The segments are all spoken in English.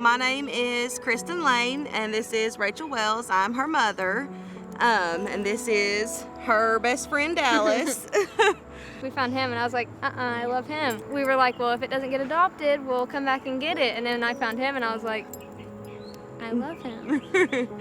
My name is Krystin Lane, and this is Rachel Wells. I'm her mother, and this is her best friend, Dallas. We found him, and I was like, I love him. We were like, well, if it doesn't get adopted, we'll come back and get it. And then I found him, and I was like, I love him.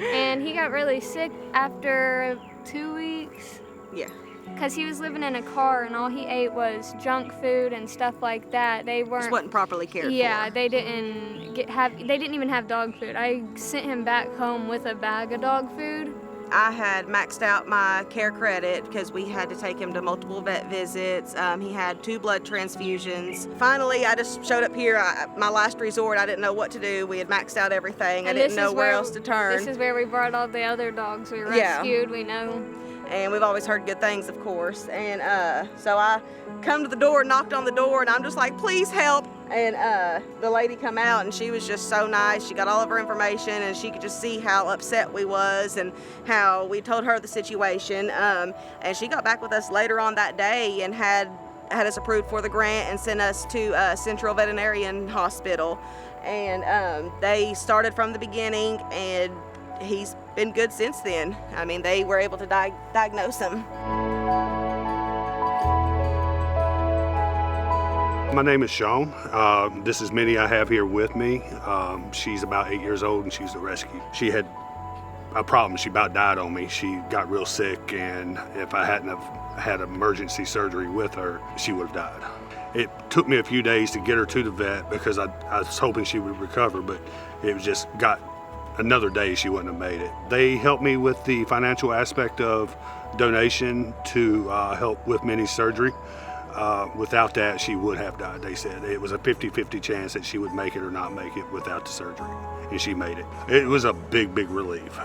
And he got really sick after 2 weeks. Yeah. Because he was living in a car, and all he ate was junk food and stuff like that. They weren't. Just wasn't properly cared for. Yeah, they didn't even have dog food. I sent him back home with a bag of dog food. I had maxed out my care credit because we had to take him to multiple vet visits. He had 2 blood transfusions. Finally, I just showed up here. My last resort, I didn't know what to do. We had maxed out everything. I didn't know where else to turn. This is where we brought all the other dogs we rescued. We know. And we've always heard good things, of course. And so I come to the door, knocked on the door, and I'm just like, please help. And the lady come out, and she was just so nice. She got all of her information, and she could just see how upset we was and how we told her the situation. And she got back with us later on that day and had us approved for the grant and sent us to Central Veterinarian Hospital. And they started from the beginning, and he's been good since then. I mean, they were able to diagnose him. My name is Shawn. This is Minnie I have here with me. She's about 8 years old and she's a rescue. She had a problem. She about died on me. She got real sick, and if I hadn't have had emergency surgery with her, she would have died. It took me a few days to get her to the vet because I was hoping she would recover, but it was just got another day she wouldn't have made it. They helped me with the financial aspect of donation to help with Minnie's surgery. Without that, she would have died. They said it was a 50-50 chance that she would make it or not make it without the surgery, and she made it. It was a big relief,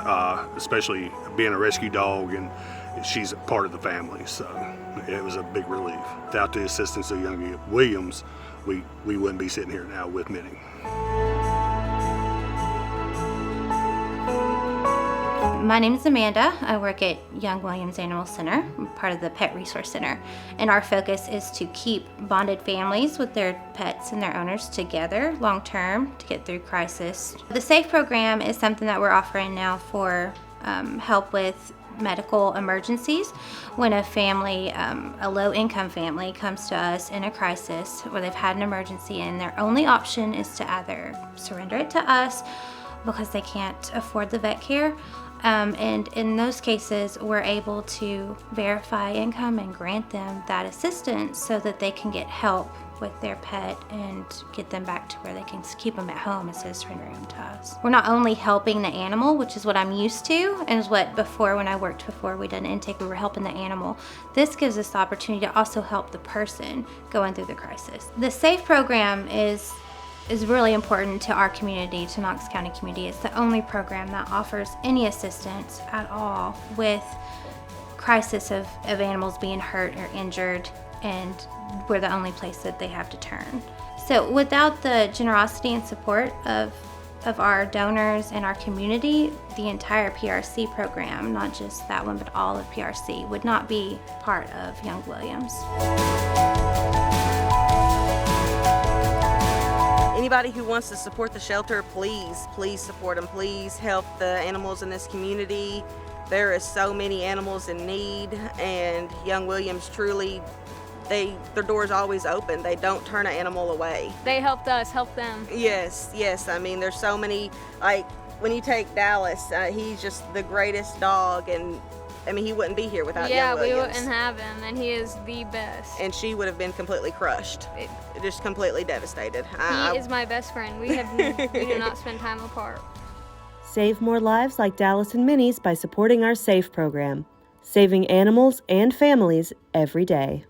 especially being a rescue dog, and she's a part of the family, so it was a big relief. Without the assistance of young Williams, we wouldn't be sitting here now with Minnie. My name is Amanda. I work at Young Williams Animal Center. I'm part of the Pet Resource Center. And our focus is to keep bonded families with their pets and their owners together long term to get through crisis. The SAFE program is something that we're offering now for help with medical emergencies. When a family, a low-income family, comes to us in a crisis where they've had an emergency and their only option is to either surrender it to us because they can't afford the vet care, and in those cases, we're able to verify income and grant them that assistance so that they can get help with their pet and get them back to where they can keep them at home instead of surrendering them to us. We're not only helping the animal, which is what I'm used to, and is what before when I worked before we did an intake, we were helping the animal. This gives us the opportunity to also help the person going through the crisis. The SAFE program is really important to our community, to Knox County community. It's the only program that offers any assistance at all with crisis of animals being hurt or injured, and we're the only place that they have to turn. So without the generosity and support of our donors and our community, the entire PRC program, not just that one, but all of PRC, would not be part of Young Williams. Anybody who wants to support the shelter, please support them. Please help the animals in this community. There is so many animals in need, and Young Williams truly, their door's always open. They don't turn an animal away. They helped us help them. Yes. I mean, there's so many, like when you take Dallas, he's just the greatest dog, and I mean, he wouldn't be here without Young Williams. Yeah, we wouldn't have him, and he is the best. And she would have been completely crushed, just completely devastated. He is my best friend. We do not spend time apart. Save more lives like Dallas and Minnie's by supporting our SAFE program, saving animals and families every day.